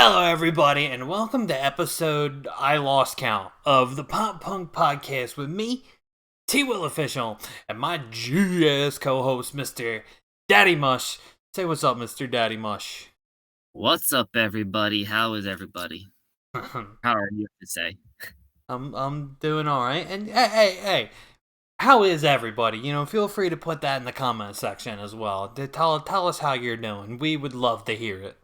Hello, everybody, and welcome to episode I lost count of the Pop Punk Podcast with me, T Will Official, and my GS co-host, Mr. Daddy Mush. Say what's up, Mr. Daddy Mush. What's up, everybody? How is everybody? How are you to say? I'm doing all right, and hey, how is everybody? Feel free to put that in the comment section as well. Tell us how you're doing. We would love to hear it.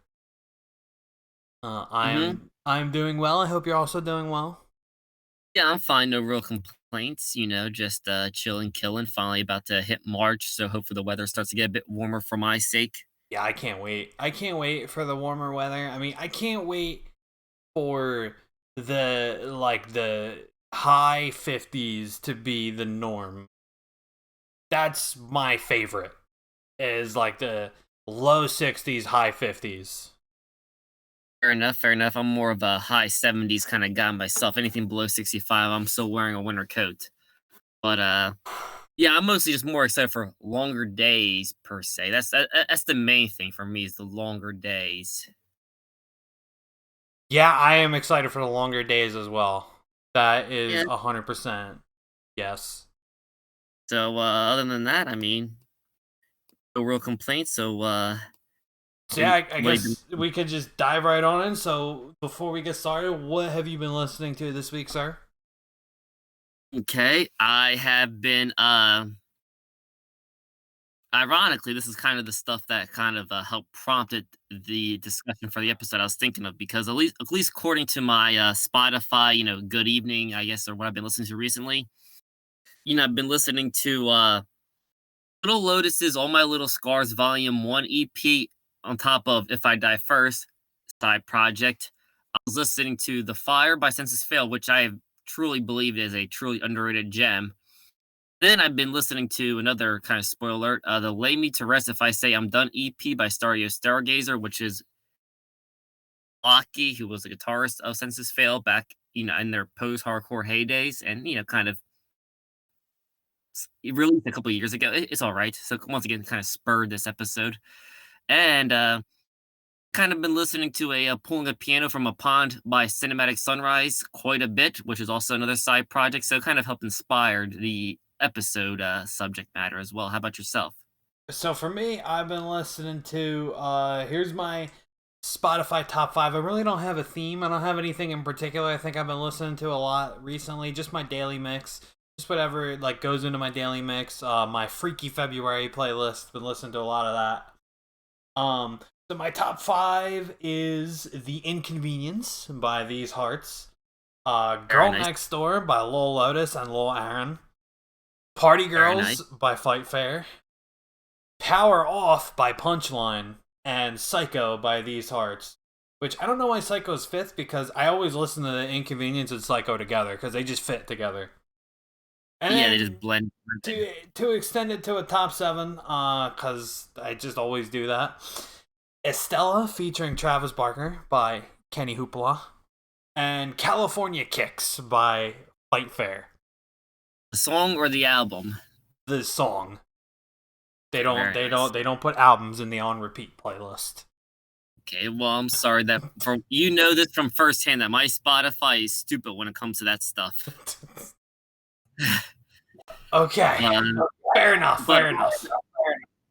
Mm-hmm. I'm doing well. I hope you're also doing well. Yeah, I'm fine. No real complaints. Just chilling, killing. Finally about to hit March, so hopefully the weather starts to get a bit warmer for my sake. Yeah, I can't wait. I can't wait for the warmer weather. I mean, I can't wait for the high 50s to be the norm. That's my favorite. Is like the low 60s, high 50s. Fair enough. Fair enough. I'm more of a high 70s kind of guy myself. Anything below 65, I'm still wearing a winter coat. But yeah, I'm mostly just more excited for longer days per se. That's the main thing for me is the longer days. Yeah, I am excited for the longer days as well. That is Yeah. 100% yes. So other than that, I mean, no real complaints. So So yeah, I what have you guess we could just dive right on in. So before we get started, what have you been listening to this week, sir? been okay? I have been ironically, this is kind of the stuff that kind of helped prompted the discussion for the episode I was thinking of because at least according to my Spotify, good evening, I guess, or what I've been listening to recently. I've been listening to Little Lotus's All My Little Scars Volume 1 EP on top of If I Die First side project. I was listening to The Fire by Senses Fail, which I truly believe is a truly underrated gem. Then I've been listening to another kind of spoiler alert, the Lay Me to Rest If I Say I'm Done EP by Stario Stargazer, which is Locky, who was a guitarist of Senses Fail back, in their post-hardcore heydays, and kind of it released a couple of years ago. It's all right. So once again, kind of spurred this episode, and kind of been listening to a Pulling a Piano from a Pond by Cinematic Sunrise quite a bit, which is also another side project. So kind of helped inspired the episode subject matter as well. How about yourself? So for me, I've been listening to here's my Spotify top 5. I really don't have a theme. I don't have anything in particular. I think I've been listening to a lot recently, just my daily mix. Just whatever like goes into my daily mix. My Freaky February playlist, been listening to a lot of that. So my top 5 is The Inconvenience by These Hearts. Very Girl nice. Next Door by Lil Lotus and Lil Aaron. Party Very nice. Girls by Fight Fair. Power Off by Punchline, and Psycho by These Hearts. Which I don't know why Psycho's fifth because I always listen to The Inconvenience and Psycho together because they just fit together. And Yeah, they just then blend. to extend it to a top 7, because I just always do that. Estella featuring Travis Barker by Kenny Hoopla, and California Kicks by Fight Fair. The song or the album? The song. They don't Very they nice. don't they don't put albums in the on repeat playlist. Okay, well, I'm sorry that for this from firsthand that my Spotify is stupid when it comes to that stuff. Okay. Uh, Fair enough. but Fair enough.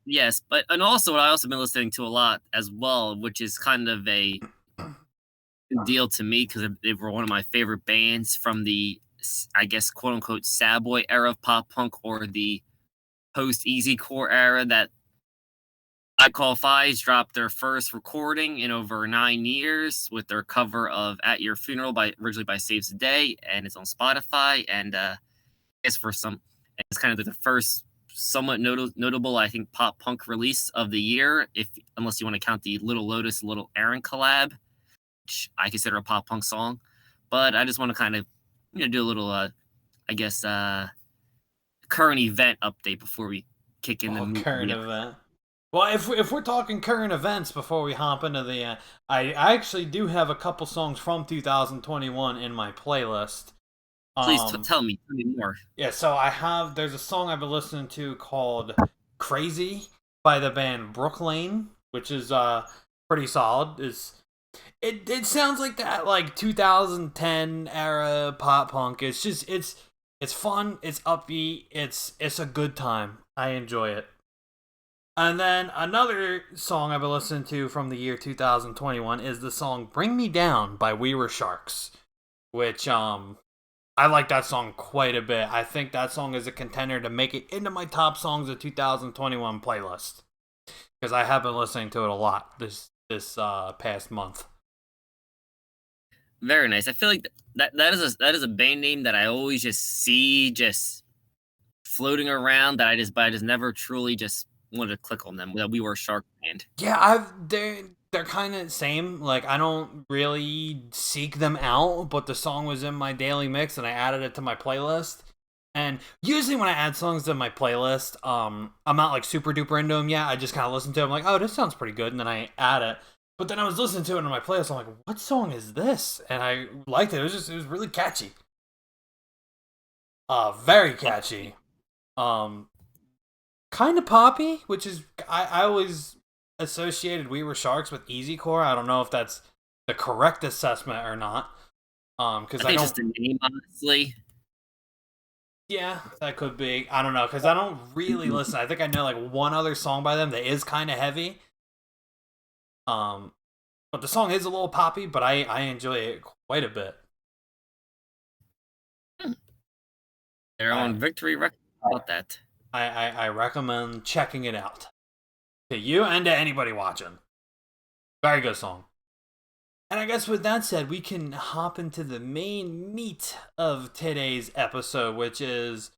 yes, but and also what I also been listening to a lot as well, which is kind of a deal to me because they were one of my favorite bands from the I guess quote unquote sad boy era of pop punk or the post easy core era that I Call Fives dropped their first recording in over 9 years with their cover of "At Your Funeral" by originally by Saves the Day, and it's on Spotify. And I guess for some, it's kind of the first somewhat notable, I think, pop punk release of the year, if unless you want to count the Little Lotus, Little Aaron collab, which I consider a pop punk song. But I just want to kind of do a little, I guess, current event update before we kick in the Oh, mood. current event. Well, if we're talking current events before we hop into the, I actually do have a couple songs from 2021 in my playlist. Please Um, tell me more. yeah, so there's a song I've been listening to called "Crazy" by the band Brooklane, which is pretty solid. It's It sounds like that like 2010 era pop punk. It's just it's fun, it's upbeat, it's a good time. I enjoy it. And then another song I've been listening to from the year 2021 is the song "Bring Me Down" by We Were Sharks, which I like that song quite a bit. I think that song is a contender to make it into my top songs of 2021 playlist because I have been listening to it a lot this past month. Very nice. I feel like that is a band name that I always just see just floating around that I just never truly just wanted to click on them. That We Were a Shark Band. Yeah, they're kind of the same. Like I don't really seek them out, but the song was in my daily mix and I added it to my playlist. And usually when I add songs to my playlist, I'm not like super duper into them yet. I just kind of listen to them like, oh, this sounds pretty good, and then I add it. But then I was listening to it in my playlist. I'm like, what song is this? And I liked it. It was really catchy. Very catchy. Um, Kind of poppy, which is I always associated We Were Sharks with easycore. I don't know if that's the correct assessment or not. I Because I think it's don't. just the name, honestly. Yeah, that could be. I don't know because I don't really listen. I think I know like one other song by them that is kind of heavy. Um, but the song is a little poppy, but I enjoy it quite a bit. They're I on Victory Records about that. I recommend checking it out to you and to anybody watching. Very good song. And I guess with that said, we can hop into the main meat of today's episode, which is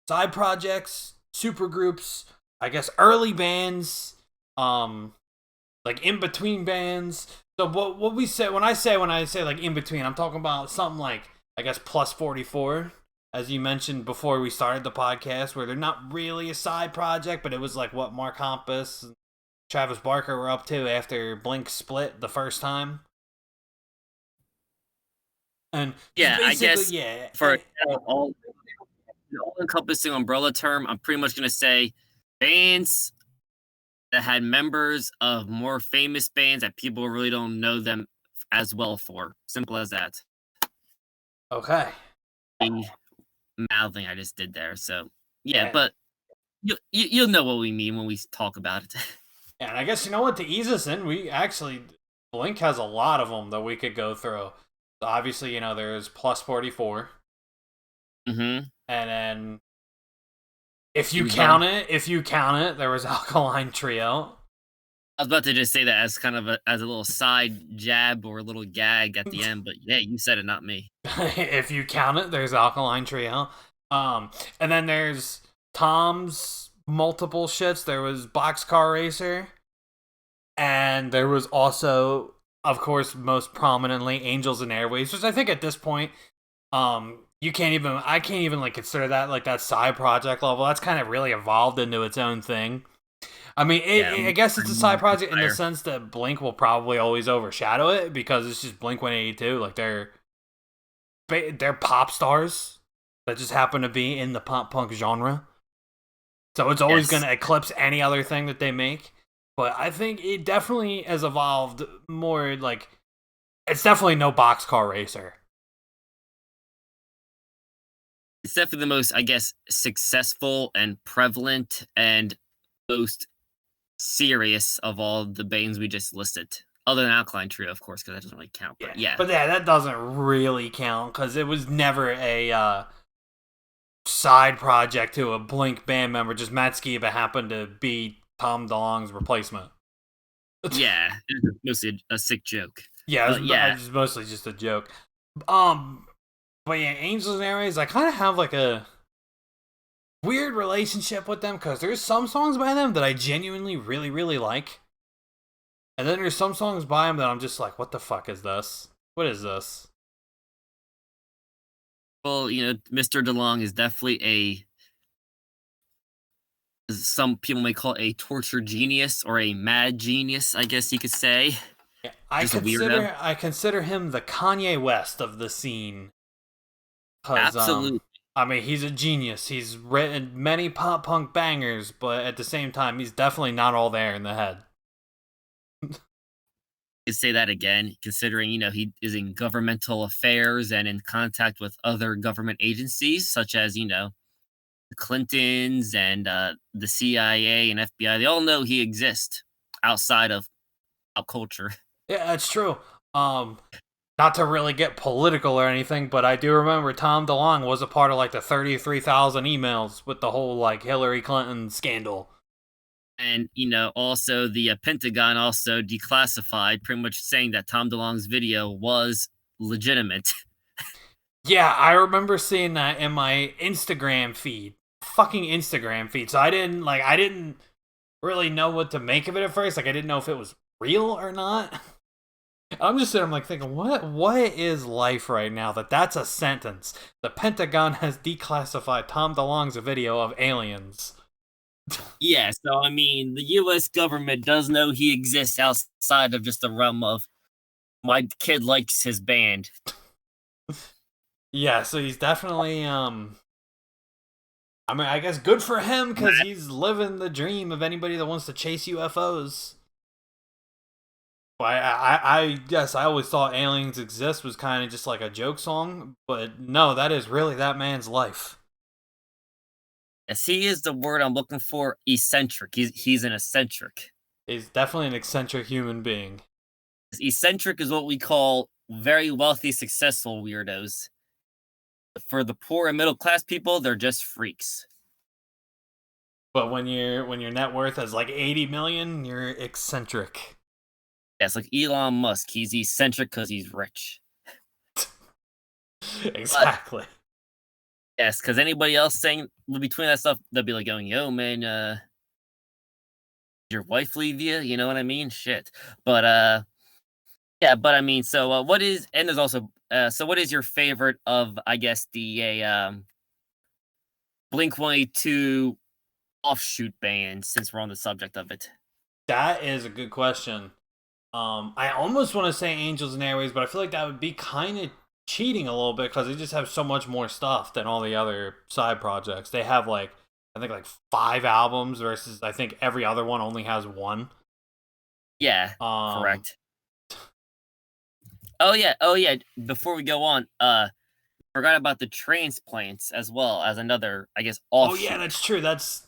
side projects, supergroups, I guess early bands, like in between bands. So what we say when I say like in between, I'm talking about something like I guess plus 44, as you mentioned before we started the podcast, where they're not really a side project, but it was like what Mark Hoppus and Travis Barker were up to after Blink split the first time. And just Yeah, I basically, guess yeah. for all encompassing umbrella term, I'm pretty much gonna say bands that had members of more famous bands that people really don't know them as well for. Simple as that. Okay. The mouthing I just did there. So yeah, And but you'll know what we mean when we talk about it. and I guess you know what, to ease us in, we actually Blink has a lot of them that we could go through. Obviously, there's plus 44, hmm and then Done. if you count it, there was Alkaline Trio. I was about to just say that as kind of as a little side jab or a little gag at the end, but yeah, you said it, not me. If you count it, there's Alkaline Trio. And then there's Tom's multiple shits. There was Boxcar Racer, and there was also, of course, most prominently Angels and Airwaves, which I think at this point, you can't even I can't even like consider that like that side project level. That's kind of really evolved into its own thing. I mean, Yeah, I guess it's a side project in the fire. sense that Blink will probably always overshadow it because it's just Blink 182. Like they're pop stars that just happen to be in the pop punk genre. So it's always going Yes. to eclipse any other thing that they make. But I think it definitely has evolved more like it's definitely no boxcar racer. It's definitely the most, I guess, successful and prevalent and most serious of all the bands we just listed. Other than Alkaline Trio, of course, because that doesn't really count. Yeah. But yeah. But yeah, that doesn't really count because it was never a side project to a Blink band member. Just Matt Skiba happened to be Tom DeLonge's replacement. Yeah. It's mostly a sick joke. Yeah, But yeah. it's mostly just a joke. Um, but yeah, Angels and Airways, I kind of have like a weird relationship with them because there's some songs by them that I genuinely really, really like. And then there's some songs by them that I'm just like, what the fuck is this? What is this? Well, Mr. DeLong is definitely some people may call it a torture genius or a mad genius, I guess you could say. Yeah, Just a weirdo. I consider him the Kanye West of the scene. Cause Absolutely. I mean he's a genius. He's written many pop punk bangers, but at the same time he's definitely not all there in the head. could say that again, considering, he is in governmental affairs and in contact with other government agencies such as, the Clintons and the CIA and FBI. They all know he exists outside of pop culture. Yeah, that's true. Um, Not to really get political or anything, but I do remember Tom DeLonge was a part of like the 33,000 emails with the whole like Hillary Clinton scandal. And, also the Pentagon also declassified, pretty much saying that Tom DeLonge's video was legitimate. Yeah, I remember seeing that in my Instagram feed. Fucking Instagram feed. So I didn't really know what to make of it at first. Like I didn't know if it was real or not. I'm just sitting I'm like thinking, what is life right now that that's a sentence? The Pentagon has declassified Tom DeLonge's video of aliens. Yeah, so I mean, the US government does know he exists outside of just the realm of my kid likes his band. Yeah, so he's definitely I mean, I guess good for him because he's living the dream of anybody that wants to chase UFOs. Well, I guess I always thought Aliens Exist was kind of just like a joke song, but no, that is really that man's life. Yes, he is the word I'm looking for. Eccentric. He's an eccentric. He's definitely an eccentric human being. Eccentric is what we call very wealthy, successful weirdos. For the poor and middle class people, they're just freaks. But when your net worth is like 80 million, you're eccentric. Yes, like Elon Musk. He's eccentric because he's rich. But Exactly. yes, because anybody else saying between that stuff, they'll be like going, "Yo, man, your wife leave you?" You know what I mean? Shit. But yeah. But I mean, so what is? And there's also so what is your favorite of? I guess the Blink 182 offshoot band. Since we're on the subject of it. That is a good question. I almost want to say Angels and Airways, but I feel like that would be kind of cheating a little bit because they just have so much more stuff than all the other side projects. They have like I think like 5 albums versus I think every other one only has one. Yeah, Um, correct. Oh yeah. Before we go on, forgot about the transplants as well as another, I guess, oh yeah, offshoot. that's true. That's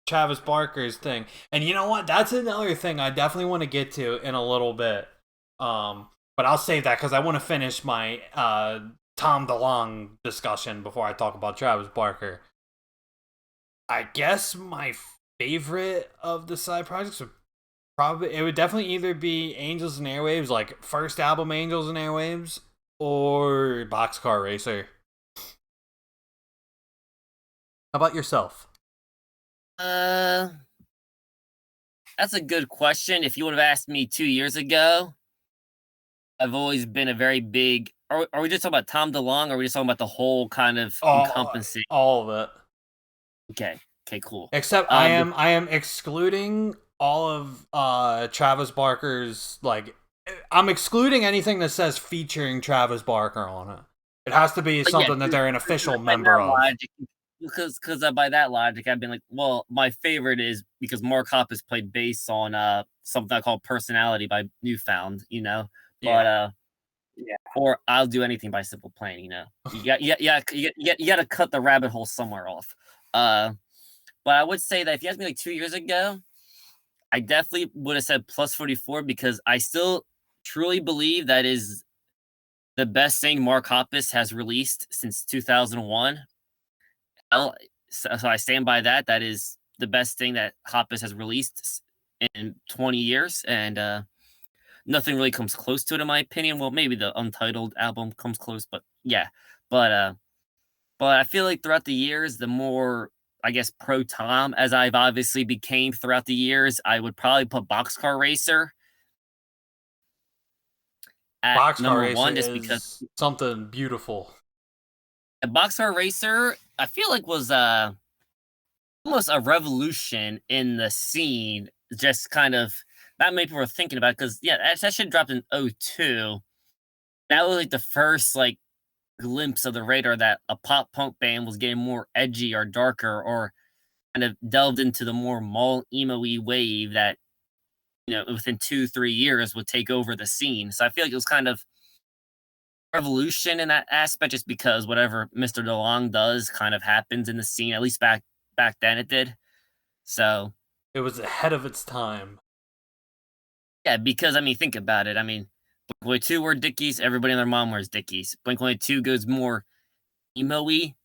Travis Barker's thing. And you know what? That's another thing I definitely want to get to in a little bit. But I'll save that because I want to finish my Tom DeLonge discussion before I talk about Travis Barker. I guess my favorite of the side projects would probably it would definitely either be Angels and Airwaves, like first album Angels and Airwaves, or Boxcar Racer. How about yourself? Uh, that's a good question. If you would have asked me 2 years ago, I've always been a very big. Are we just talking about Tom DeLonge, or are we just talking about the whole kind of All encompassing? all of it. Okay, okay, cool. Except Um, I am excluding all of Travis Barker's like I'm excluding anything that says featuring Travis Barker on it. It has to be but yeah, something that they're an official by member that of. logic, because by that logic, I've been like, well, my favorite is because Mark Hoppus played bass on something I call Personality by Newfound, but Yeah. yeah, or I'll do anything by Simple Plan, you got to cut the rabbit hole somewhere off. Uh, but I would say that if you asked me like 2 years ago, I definitely would have said plus 44 because I still truly believe that is the best thing Mark Hoppus has released since 2001. So I stand by that. That is the best thing that Hoppus has released in 20 years, and nothing really comes close to it in my opinion. Well, maybe the Untitled album comes close, but yeah. But but I feel like throughout the years, the more I guess pro Tom as I've obviously became throughout the years, I would probably put Boxcar Racer at Boxcar number Racer one, just because is something beautiful. Boxcar Racer I feel like was almost a revolution in the scene. Just kind of not many people were thinking about because yeah, that shit dropped in '02. That was like the first like glimpse of the radar that a pop punk band was getting more edgy or darker or kind of delved into the more mall emo-y wave that within 2-3 years would take over the scene. So I feel like it was kind of revolution in that aspect, just because whatever Mr. DeLong does kind of happens in the scene. At least back then it did. So It was ahead of its time. yeah, because I mean, think about it. I mean, Blink-182 wear Dickies. Everybody and their mom wears Dickies. Blink-182 goes more emo-y.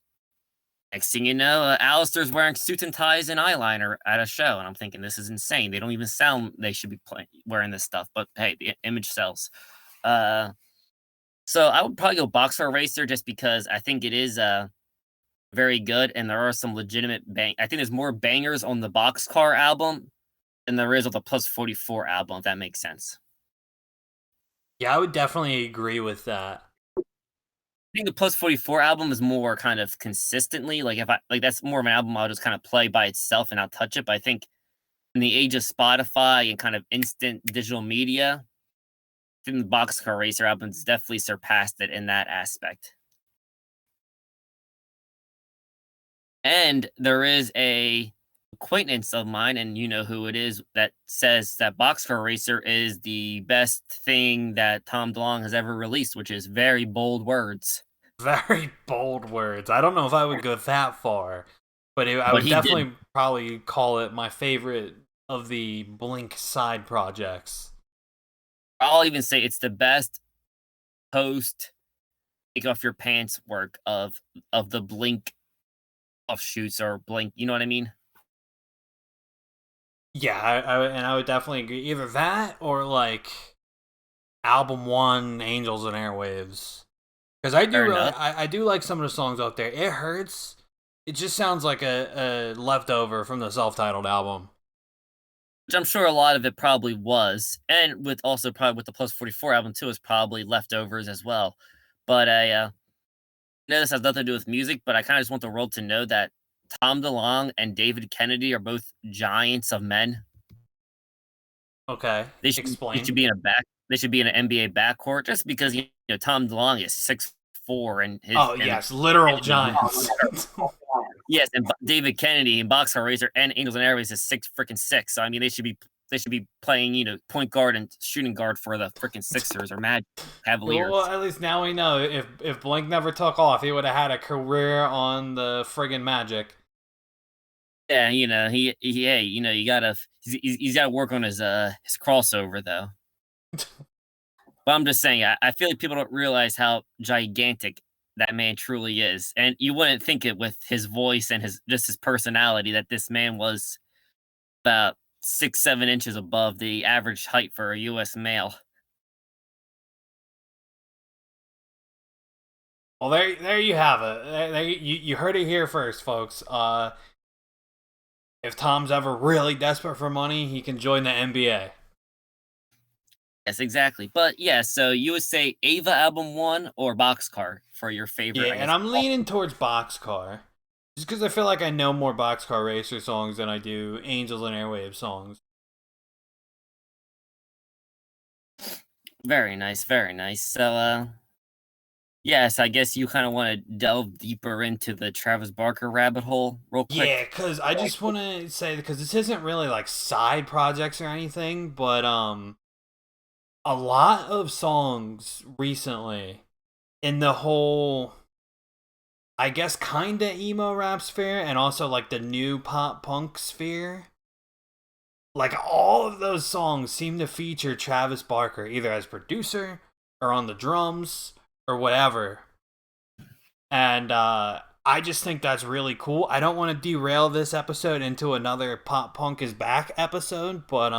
Next thing you know, Alistair's wearing suits and ties and eyeliner at a show, and I'm thinking this is insane. They don't even sound they should be wearing this stuff, but hey, the image sells. Uh, so I would probably go Boxcar Racer just because I think it is very good, and there are some legitimate I think there's more bangers on the Boxcar album than there is on the Plus 44 album, if that makes sense. Yeah, I would definitely agree with that. I think the Plus 44 album is more kind of consistently like if I like that's more of an album I'll just kind of play by itself and I'll touch it. But I think in the age of Spotify and kind of instant digital media, I think the Boxcar Racer album's definitely surpassed it in that aspect. And there is a acquaintance of mine, and you know who it is, that says that Boxcar Racer is the best thing that Tom DeLonge has ever released, which is very bold words. Very bold words. I don't know if I would go that far, but I But would he did. definitely probably call it my favorite of the Blink side projects. I'll even say it's the best post take off your pants work of the Blink offshoots or Blink. You know what I mean? Yeah, and I would definitely agree. Either that or like album one, Angels and Airwaves. Because I do Fair really, enough. I do like some of the songs out there. It hurts. It just sounds like a leftover from the self-titled album. Which I'm sure a lot of it probably was, and with also probably with the Plus 44 album too, is probably leftovers as well. But I know this has nothing to do with music, but I kind of just want the world to know that Tom DeLonge and David Kennedy are both giants of men. Okay, They explain. should be in a back. They should be in an NBA backcourt just because Tom DeLonge is 6'4" and his Oh and yes, literal Kennedy, giants. yes, and David Kennedy in Boxcar Racer and Angels and Airways is 6 freaking 6. So I mean, they should be playing point guard and shooting guard for the freaking Sixers or Magic Well, Cavaliers. at least now we know if Blink never took off, he would have had a career on the friggin' Magic. Yeah, hey, you gotta he's got to work on his crossover though. But I'm just saying, I feel like people don't realize how gigantic that man truly is, and you wouldn't think it with his voice and his personality that this man was about 6-7 inches above the average height for a U.S. male. Well, there you have it. You heard it here first, folks. If Tom's ever really desperate for money, he can join the NBA. Yes, exactly. But yeah, so you would say Ava album one or Boxcar for your Yeah, favorite, I and guess. I'm leaning towards Boxcar. Just because I feel like I know more Boxcar Racer songs than I do Angels and Airwaves songs. Very nice, very nice. So, yes, I guess you kind of want to delve deeper into the Travis Barker rabbit hole real Yeah, quick. because I just want to say, because this isn't really like side projects or anything, but a lot of songs recently in the whole, I guess, kinda emo rap sphere and also like the new pop punk sphere. Like all of those songs seem to feature Travis Barker either as producer or on the drums or whatever. And I just think that's really cool. I don't want to derail this episode into another pop punk is back episode, but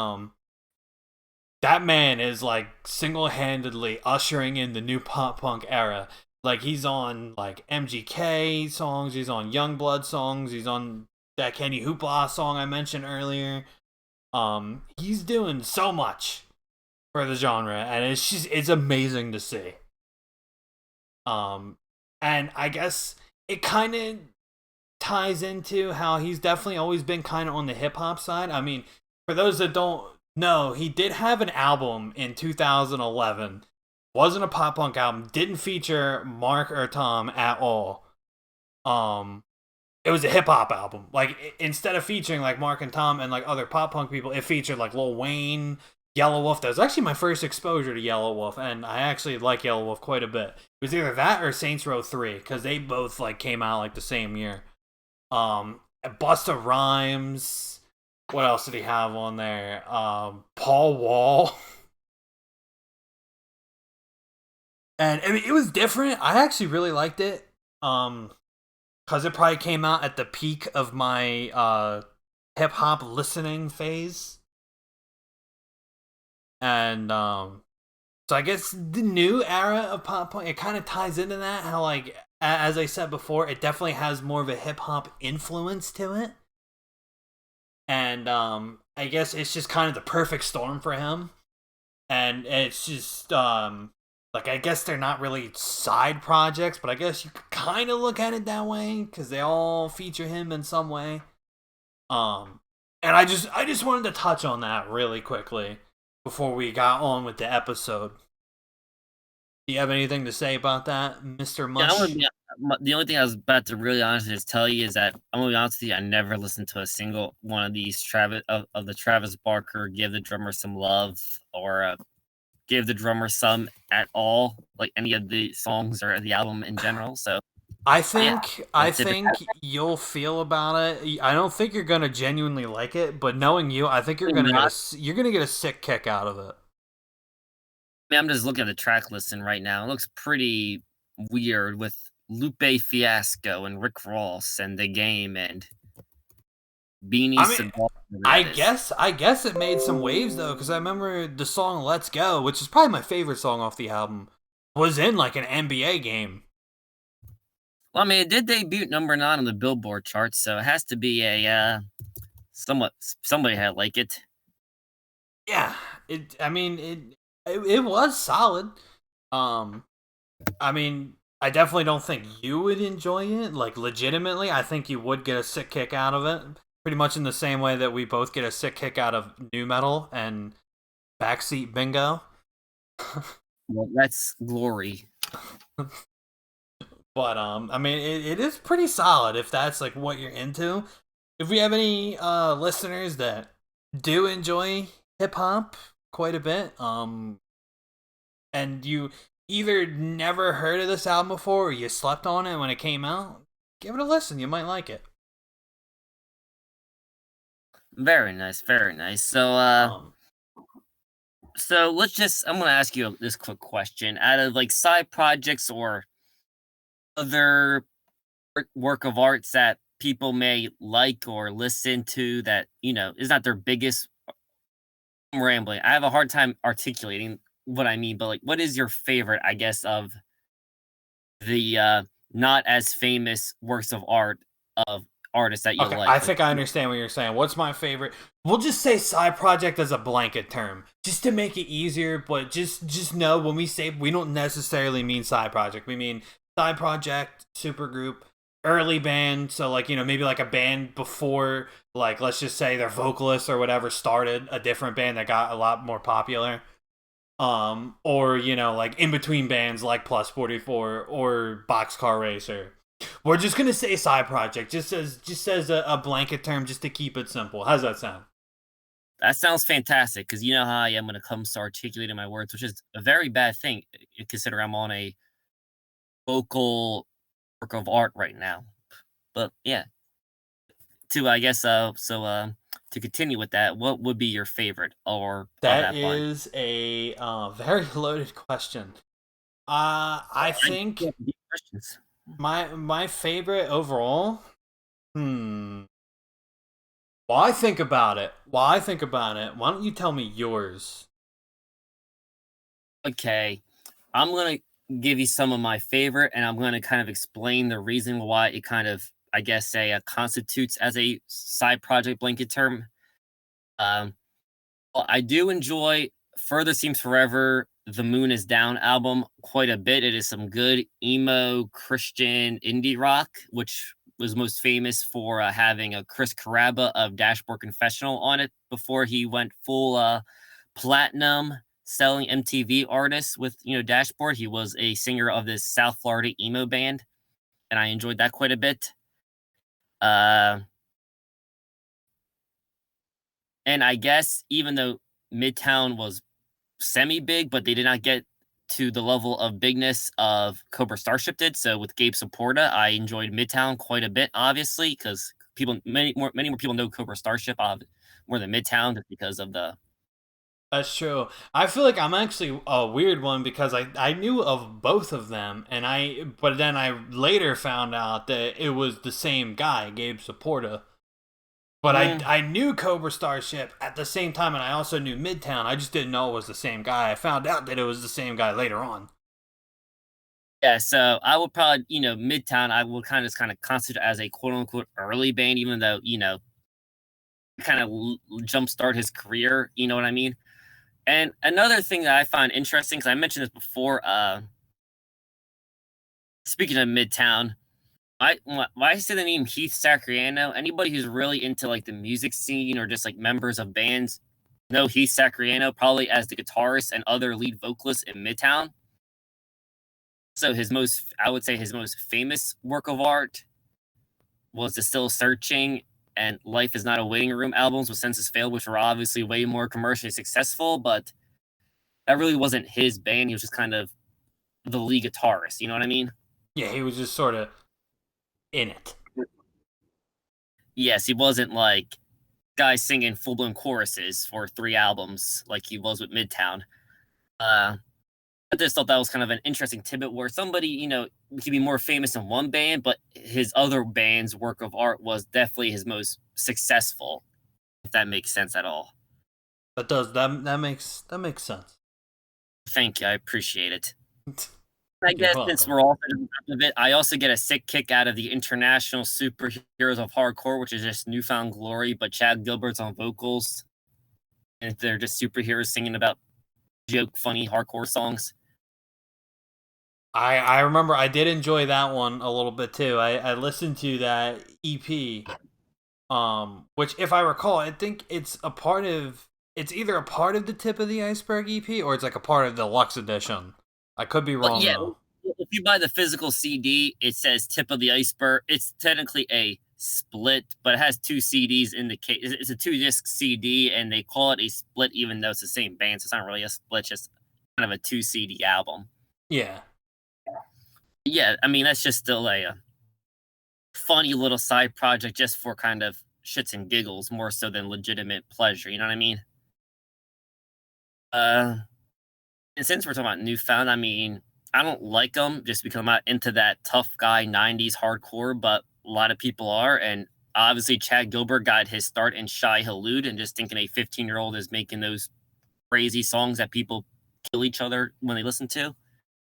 that man is like single-handedly ushering in the new pop punk era. Like he's on like MGK songs, he's on Youngblood songs, he's on that Kenny Hoopla song I mentioned earlier. He's doing so much for the genre, and it's amazing to see. Um, and I guess it kind of ties into how he's definitely always been kind of on the hip hop side. I mean, for those that don't know, he did have an album in 2011. Wasn't a pop punk album. Didn't feature Mark or Tom at all. Um, it was a hip hop album. Like instead of featuring like Mark and Tom and like other pop punk people, it featured like Lil Wayne, Yellow Wolf. That was actually my first exposure to Yellow Wolf, and I actually like Yellow Wolf quite a bit. It was either that or Saints Row 3 because they both like came out like the same year. Busta Rhymes. What else did he have on there? Paul Wall. And I mean, it was different. I actually really liked it. Because it probably came out at the peak of my hip hop listening phase. And so I guess the new era of pop punk, it kind of ties into that. How like as I said before, it definitely has more of a hip hop influence to it. And I guess it's just kind of the perfect storm for him. And it's just like I guess they're not really side projects, but I guess you could kind of look at it that way because they all feature him in some way. Um, and I just wanted to touch on that really quickly before we got on with the episode. Do you have anything to say about that, Mister Yeah, I'm gonna Mush? be the only thing I was about to really honestly just tell you is that I'm gonna be honest with you, I never listened to a single one of these Travis of the Travis Barker "Give the Drummer Some Love" or "Give the Drummer Some" at all, like any of the songs or the album in general. So I yeah, think the I tip of think you'll feel about it. I don't think you're gonna genuinely like it, but knowing you, I think you're gonna get not. you're gonna get a sick kick out of it. I mean, I'm just looking at the track listing right now. It looks pretty weird with Lupe Fiasco and Rick Ross and The Game and Beanie I mean, Cigar, whatever I that is. guess I guess it made some waves though, because I remember the song "Let's Go," which is probably my favorite song off the album, was in like an NBA game. Well, I mean, it did debut number 9 on the Billboard charts, so it has to be a somewhat somebody had like it. Yeah, it. I mean, it was solid. Um, I mean, I definitely don't think you would enjoy it. Like legitimately, I think you would get a sick kick out of it. Pretty much in the same way that we both get a sick kick out of new metal and backseat bingo. Well, that's glory. But I mean, it is pretty solid if that's like what you're into. If we have any listeners that do enjoy hip hop quite a bit, and you either never heard of this album before or you slept on it when it came out, give it a listen. You might like it. Very nice, very nice. Um, So let's just I'm gonna ask you this quick question. Out of like side projects or other work of arts that people may like or listen to that, is not their biggest. I'm rambling. I have a hard time articulating what I mean, but like what is your favorite, I guess, of the not as famous works of art of artists that you okay, I like? Like think I understand what you're saying. What's my favorite? We'll just say side project as a blanket term, just to make it easier. But just know when we say we don't necessarily mean side project. We mean side project, supergroup, early band. So like maybe like a band before like let's just say their vocalist or whatever started a different band that got a lot more popular. Or like in between bands like Plus 44 or Boxcar Racer. We're just gonna say side project, just as a blanket term, just to keep it simple. How's that sound? that sounds fantastic because you know how I am when it comes to articulating my words, which is a very bad thing considering I'm on a vocal work of art right now. But yeah, to I guess to continue with that, what would be your favorite or of That that bunch? is a very loaded question. I I think get deep questions. my favorite overall. Hmm. While I think about it, why don't you tell me yours? Okay, I'm gonna give you some of my favorite, and I'm gonna kind of explain the reason why it kind of, I guess, say constitutes as a side project blanket term. Um, well, I do enjoy "Further Seems Forever," "The Moon Is Down" album quite a bit. It is some good emo Christian indie rock, which was most famous for having a Chris Caraba of Dashboard Confessional on it before he went full platinum selling MTV artists with Dashboard. He was a singer of this South Florida emo band, and I enjoyed that quite a bit. Uh, and I guess even though Midtown was semi-big, but they did not get to the level of bigness of Cobra Starship did. So with Gabe Saporta, I enjoyed Midtown quite a bit, obviously, because many more people know Cobra Starship more than Midtown just because of the. That's true. I feel like I'm actually a weird one because I knew of both of them, but then I later found out that it was the same guy, Gabe Saporta. But Mhm. I knew Cobra Starship at the same time, and I also knew Midtown. I just didn't know it was the same guy. I found out that it was the same guy later on. Yeah, so I would probably, Midtown, I would kind of consider as a quote unquote early band, even though, kind of jumpstart his career. You know what I mean? And another thing that I find interesting, because I mentioned this before, speaking of Midtown, why I say the name Heath Sacriano, anybody who's really into like the music scene or just like members of bands know Heath Sacriano probably as the guitarist and other lead vocalist in Midtown. So I would say his most famous work of art was the Still Searching and Life Is Not a Waiting Room albums with Census Failed, which were obviously way more commercially successful, but that really wasn't his band. He was just kind of the lead guitarist. You know what I mean? Yeah, he was just sort of in it. Yes, he wasn't like guys singing full blown choruses for 3 albums like he was with Midtown. Uh, I just thought that was kind of an interesting tidbit where somebody, could be more famous in one band, but his other band's work of art was definitely his most successful, if that makes sense at all. That makes sense. Thank you. I appreciate it. I You're guess since welcome. we're all on top of it, I also get a sick kick out of the International Superheroes of Hardcore, which is just Newfound Glory, but Chad Gilbert's on vocals, and they're just superheroes singing about joke, funny hardcore songs. I remember I did enjoy that one a little bit too. I listened to that EP, which if I recall, I think it's either a part of the Tip of the Iceberg EP or it's like a part of the Lux edition. I could be But wrong yeah, though. if you buy the physical CD, it says "Tip of the Iceberg." It's technically a split, but it has 2 CDs in the case. It's a 2 disc CD, and they call it a split, even though it's the same band. So it's not really a split; it's just kind of a 2 CD album. Yeah. Yeah, I mean that's just still a funny little side project, just for kind of shits and giggles, more so than legitimate pleasure. You know what I mean? Uh, And since we're talking about Newfound, I mean, I don't like them just because I'm not into that tough guy 90s hardcore, but a lot of people are. And obviously, Chad Gilbert got his start in Shy Halud, and just thinking a 15-year-old is making those crazy songs that people kill each other when they listen to.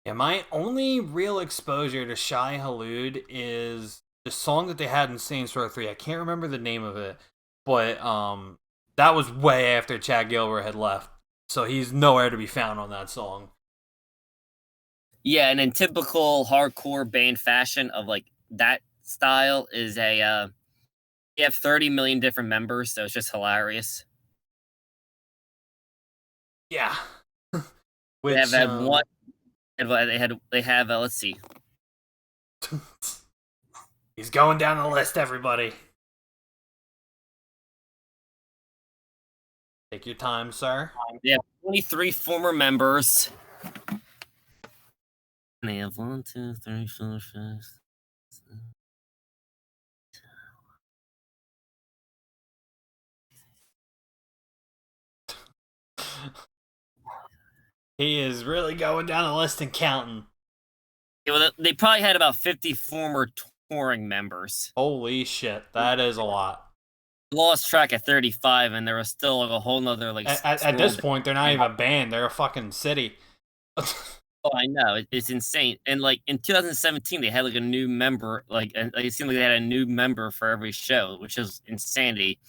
Yeah, my only real exposure to Shy Halud is the song that they had in Saints Row 3. I can't remember the name of it, but that was way after Chad Gilbert had left. So he's nowhere to be found on that song. Yeah, and in typical hardcore band fashion of like that style is they have 30 million different members, so it's just hilarious. Yeah. They have Which had one, they have, let's see, he's going down the list, everybody. Take your time, sir. they have 23 former members. And they have 1, 2, 3, 4, 5. He is really going down the list and counting. Yeah, well, they probably had about 50 former touring members. Holy shit, that is a lot. Lost track at 35, and there was still like a whole nother like At swirl. this point, they're not even a band; they're a fucking city. Oh, I know it's insane. And like in 2017, they had like a new member. Like it seemed like they had a new member for every show, which is insanity.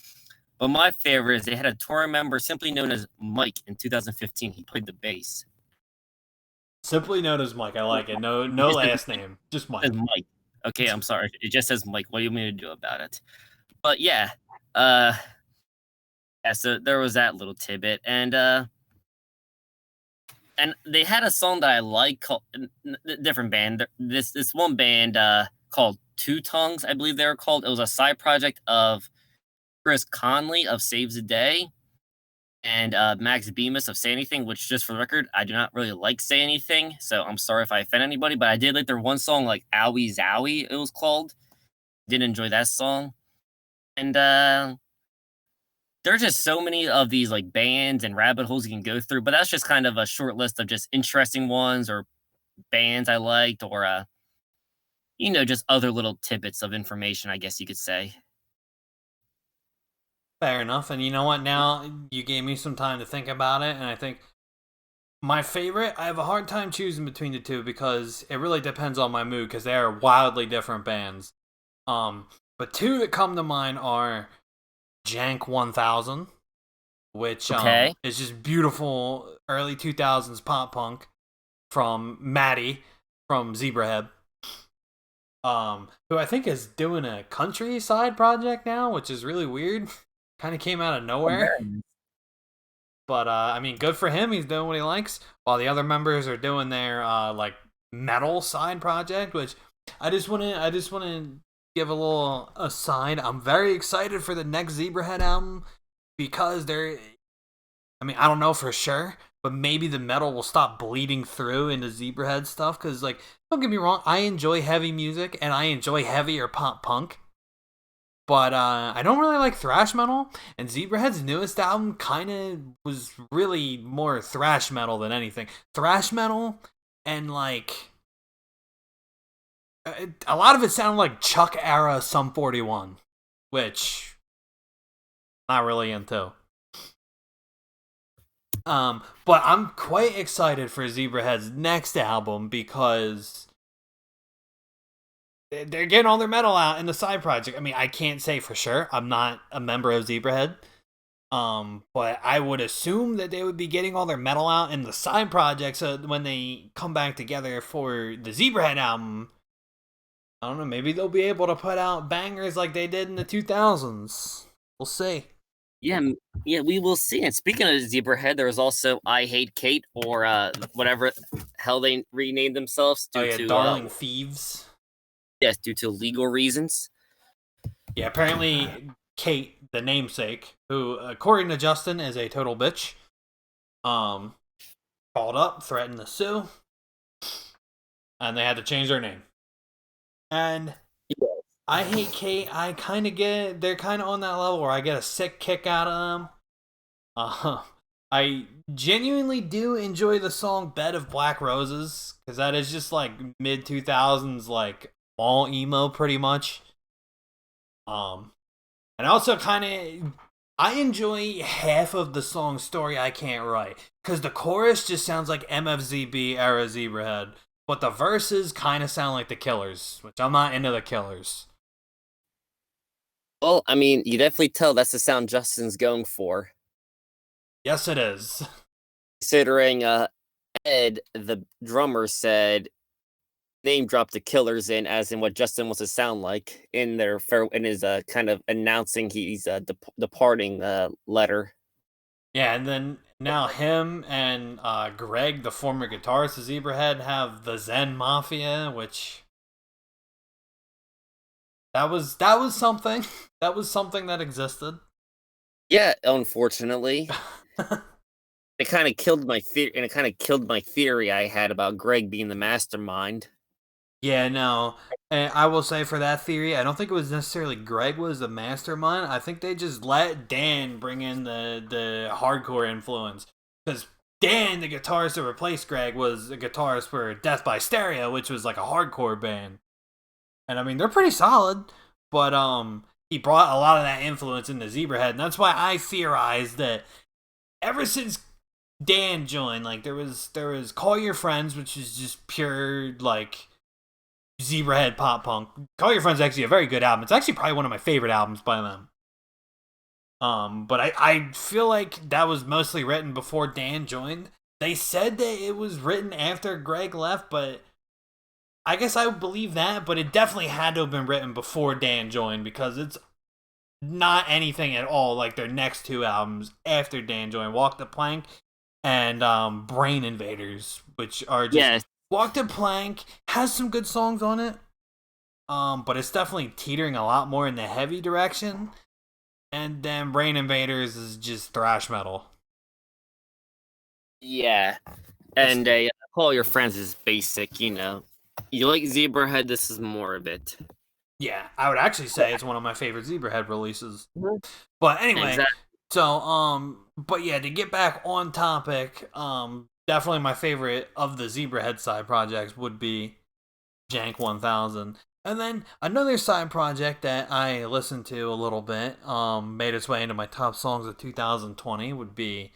But my favorite is they had a touring member simply known as Mike in 2015. He played the bass. Simply known as Mike. I like it. No It last name, just says Mike. Mike. Okay, I'm sorry. It just says Mike. What do you mean to do about it? But uh, yeah. So there was that little tidbit, and they had a song that I like called different band. This one band. called Two Tongues, I believe they were called. It was a side project of Chris Conley of Saves the Day and Max Bemis of Say Anything, which, just for the record, I do not really like Say Anything, so I'm sorry if I offend anybody, but I did like their one song, like Owie Zowie, it was called. Did enjoy that song. And there are just so many of these like bands and rabbit holes you can go through, but that's just kind of a short list of just interesting ones or bands I liked or just other little tidbits of information, I guess you could say. Fair enough. And you know what? Now you gave me some time to think about it, and I think my favorite, I have a hard time choosing between the two because it really depends on my mood because they are wildly different bands. But two that come to mind are Jank 1000, which Okay. is just beautiful early 2000s pop punk from Maddie from Zebrahead. Who I think is doing a countryside project now, which is really weird. Kind of came out of Oh, nowhere. very nice. But I mean, good for him. He's doing what he likes, while the other members are doing their like metal side project. Which I just want to give a little aside. I'm very excited for the next Zebrahead album because they're. I mean, I don't know for sure, but maybe the metal will stop bleeding through into Zebrahead stuff. Because like, don't get me wrong, I enjoy heavy music and I enjoy heavier pop punk. But I don't really like thrash metal, and Zebrahead's newest album kind of was really more thrash metal than anything. Thrash metal, and like a lot of it sounded like Chuck era Sum 41, which I'm not really into. But I'm quite excited for Zebrahead's next album because they're getting all their metal out in the side project. I mean, I can't say for sure. I'm not a member of Zebrahead. But I would assume that they would be getting all their metal out in the side projects so when they come back together for the Zebrahead album. I don't know, maybe they'll be able to put out bangers like they did in the 2000s. We'll see. Yeah, yeah, we will see. And speaking of Zebrahead, there was also I Hate Kate or whatever hell they renamed themselves Oh due yeah, to Darling Thieves. yes, due to legal reasons. Yeah, apparently Kate, the namesake, who according to Justin is a total bitch, um, called up, threatened to sue, and they had to change their name. And I hate Kate. I kind of get it. They're kind of on that level where I get a sick kick out of them. Uh, I genuinely do enjoy the song "Bed of Black Roses" because that is just like mid 2000s like all emo pretty much. Um, and I also kind of I enjoy half of the song "Story I Can't Write" because the chorus just sounds like MFZB era Zebrahead, but the verses kind of sound like the Killers, which I'm not into the Killers. Well, I mean, you definitely tell that's the sound Justin's going for. Yes, it is. Considering Ed, the drummer, said name dropped the Killers in as in what Justin wants to sound like in their in his kind of announcing he's departing letter. Yeah, and then now him and Greg, the former guitarist of Zebrahead, have the Zen Mafia, which that was something. That was something that existed. Yeah, unfortunately, it kind of killed my theory, and it kind of killed my theory I had about Greg being the mastermind. Yeah, no. And I will say for that theory, I don't think it was necessarily Greg was the mastermind. I think they just let Dan bring in the hardcore influence because Dan, the guitarist that replaced Greg, was a guitarist for Death by Stereo, which was like a hardcore band. And I mean, they're pretty solid, but he brought a lot of that influence into Zebrahead, and that's why I theorized that ever since Dan joined, like there was Call Your Friends, which is just pure like Zebrahead pop punk. Call Your Friends is actually a very good album. It's actually probably one of my favorite albums by them. But I feel like that was mostly written before Dan joined. They said that it was written after Greg left, but I guess I would believe that, but it definitely had to have been written before Dan joined because it's not anything at all like their next two albums after Dan joined, Walk the Plank and Brain Invaders, which are just Yes, Walk the Plank has some good songs on it, but it's definitely teetering a lot more in the heavy direction. And then Rain Invaders is just thrash metal. Yeah, It's and Call Your Friends is basic. You like Zebrahead. This is more of it. yeah, I would actually say it's one of my favorite Zebrahead releases. Mhm. But anyway, Exactly. so but yeah, to get back on topic, definitely my favorite of the Zebrahead side projects would be Jank 1000. And then another side project that I listened to a little bit, made its way into my top songs of 2020 would be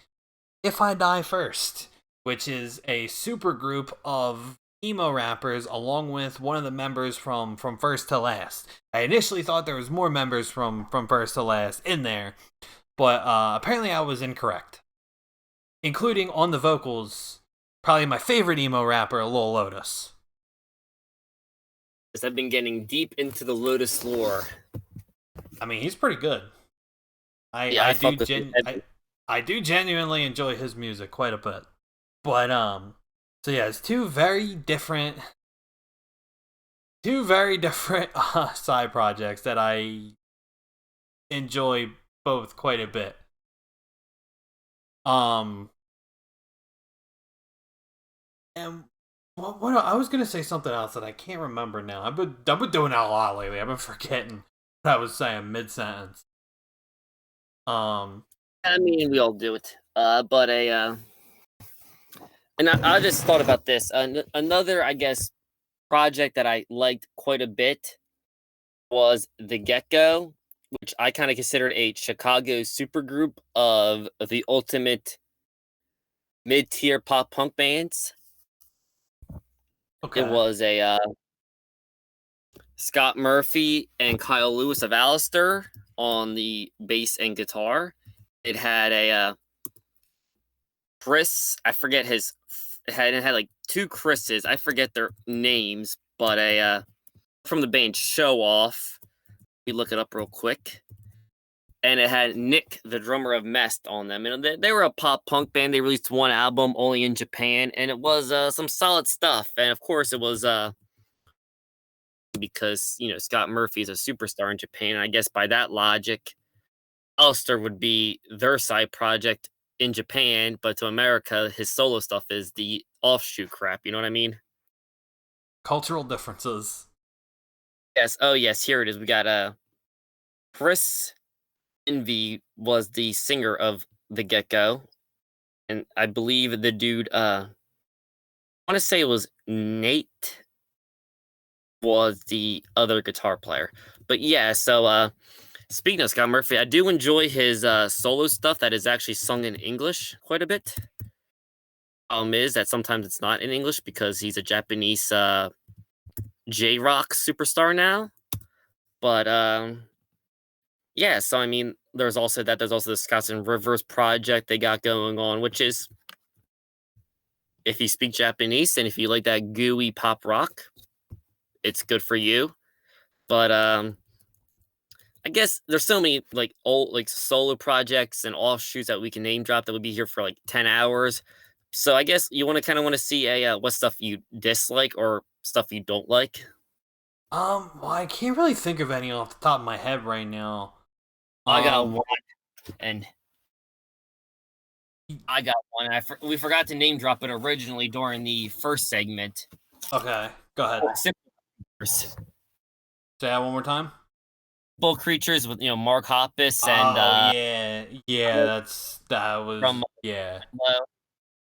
If I Die First, which is a super group of emo rappers along with one of the members from First to Last. I initially thought there was more members from First to Last in there, but apparently I was incorrect. Including on the vocals, probably my favorite emo rapper, Lil Lotus. Because I've been getting deep into the Lotus lore. I mean, he's pretty good. I Yeah, I I do fuck with him. gen I do genuinely enjoy his music quite a bit. But so yeah, it's two very different side projects that I enjoy both quite a bit. Um and what I was gonna say something else that I can't remember now. I've been doing that a lot lately. I've been forgetting what I was saying mid sentence. Um I mean, we all do it. But and I just thought about this. Another, I guess, project that I liked quite a bit was The Get-Go, which I kind of considered a Chicago supergroup of the ultimate mid-tier pop punk bands. It okay. was a Scott Murphy and Kyle Lewis of Alistair on the bass and guitar. It had a Chris, I forget it had like two Chris's. I forget their names, but a from the band Show Off. We look it up real quick. And it had Nick, the drummer of Mest, on them. And they were a pop punk band. They released one album only in Japan, and it was some solid stuff. And of course, it was because Scott Murphy is a superstar in Japan. And I guess by that logic, Ulster would be their side project in Japan, but to America, his solo stuff is the offshoot crap. You know what I mean? Cultural differences. Yes. Oh, yes. Here it is. We got Chris Envy was the singer of The Get Go, and I believe the dude. I want to say it was Nate was the other guitar player. But yeah. So speaking of Scott Murphy, I do enjoy his solo stuff that is actually sung in English quite a bit. Is that sometimes it's not in English because he's a Japanese J rock superstar now. But yeah, so I mean, there's also the Scots and Rivers project they got going on, which is if you speak Japanese and if you like that gooey pop rock, it's good for you. But I guess there's so many like old like solo projects and offshoots that we can name drop that would be here for like 10 hours. So I guess you want to kind of want to see a what stuff you dislike or stuff you don't like. Well, I can't really think of any off the top of my head right now. I got Um, one, and I got one. We forgot to name drop it originally during the first segment. okay, go ahead. Simple Creatures. Say that one more time. Simple Creatures with Mark Hoppus and Oh yeah, yeah. That was from yeah. uh,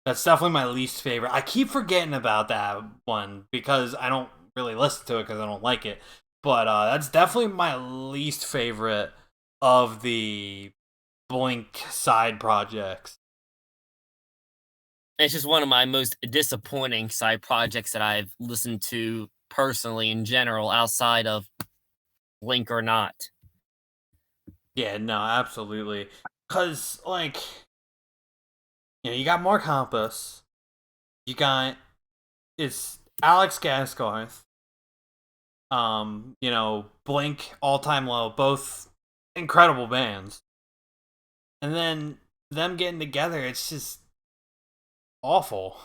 That's definitely my least favorite. I keep forgetting about that one because I don't really listen to it because I don't like it. But that's definitely my least favorite of the Blink side projects. it's just one of my most disappointing side projects that I've listened to personally in general, outside of Blink or not. Yeah, no, absolutely. Cause like you got Mark Hoppus, you got it's Alex Gaskarth, Blink, All Time Low, both incredible bands. And then them getting together, it's just awful.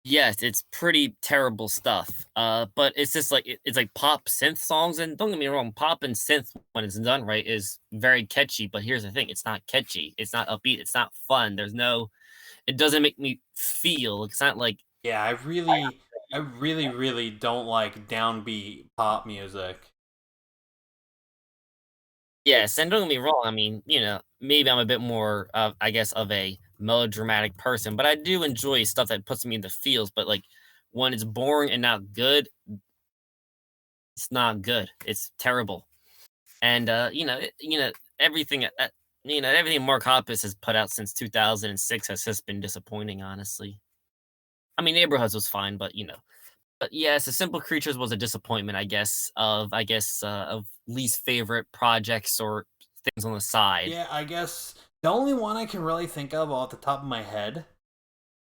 Yes, it's pretty terrible stuff. But it's just like it's like pop synth songs, and don't get me wrong, pop and synth when it's done right is very catchy. But here's the thing: it's not catchy. It's not upbeat. It's not fun. There's no. It doesn't make me feel. It's not like Yeah, I really don't like downbeat pop music. yes, It's and don't get me wrong. I mean, maybe I'm a bit more, I guess, of a melodramatic person, but I do enjoy stuff that puts me in the feels. But like when it's boring and not good, it's not good. It's terrible. And everything everything Mark Hoppus has put out since 2006 has just been disappointing, honestly. I mean, Neighborhoods was fine, but but yes, the Simple Creatures was a disappointment, of least favorite projects or things on the side. yeah, I guess the only one I can really think of off the top of my head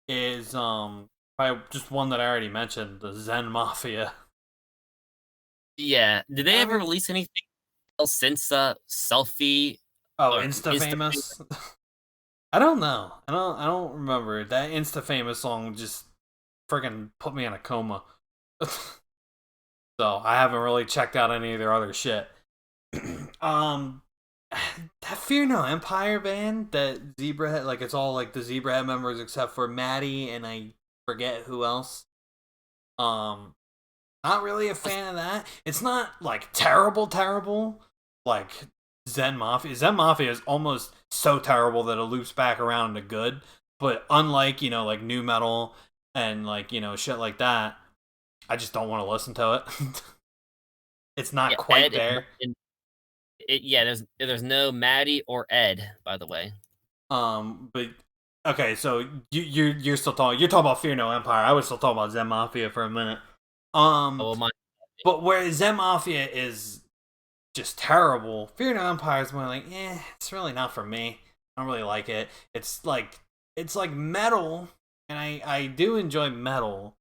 is probably just one that I already mentioned, the Zen Mafia. Yeah, did they ever Ever release anything else since Selfie Oh, or Insta Insta? Famous? I don't know. I don't remember. That Insta Famous song just freaking put me in a coma. So I haven't really checked out any of their other shit. um that Fear No Empire band that Zebra had, like it's all like the Zebra Head members except for Maddie and I forget who else. Um Not really a fan of that. It's not like terrible like Zen Mafia. Zen Mafia is almost so terrible that it loops back around to good. But unlike, like new metal and like, shit like that, I just don't want to listen to it. It's not Yeah, quite Ed is not there. in it. Yeah, there's no Maddie or Ed, by the way. But okay, so you're still talking about Fear No Empire. I was still talking about Zen Mafia for a minute. Oh, Um, well, my but where Zen Mafia is just terrible, Fear No Empire is more like, it's really not for me. I don't really like it. It's like metal, and I do enjoy metal,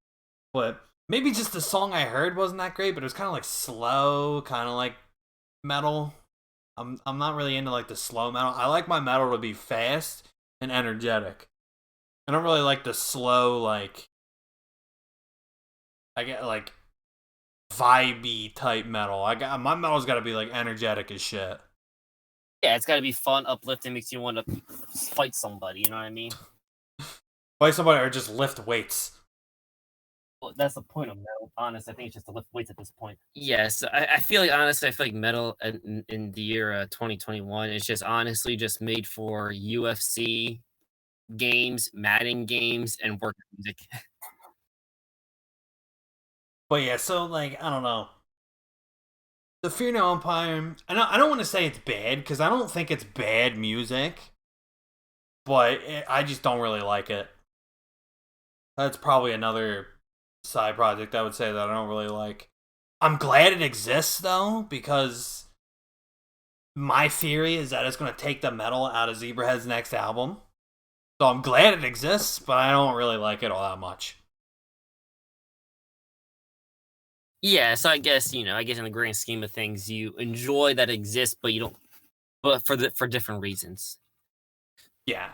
but maybe just the song I heard wasn't that great. But it was kind of like slow, kind of like metal. I'm not really into like the slow metal. I like my metal to be fast and energetic. I don't really like the slow like I get like vibey type metal. I got my metal's got to be like energetic as shit. yeah, it's got to be fun, uplifting, makes you want to fight somebody. You know what I mean? Like somebody or just lift weights. Well, that's the point of metal. Honest, I think it's just to lift weights at this point. Yes, I feel like honestly, I feel like metal in the year 2021 is just honestly just made for UFC games, Madden games, and work music. But yeah, so like I don't know. The Fear No Empire. I don't want to say it's bad because I don't think it's bad music, but I just don't really like it. That's probably another side project I would say that I don't really like. I'm glad it exists though because my theory is that it's going to take the metal out of Zebrahead's next album. So I'm glad it exists, but I don't really like it all that much. Yeah, so I guess in the grand scheme of things, you enjoy that exists, but you don't. But for different reasons. Yeah.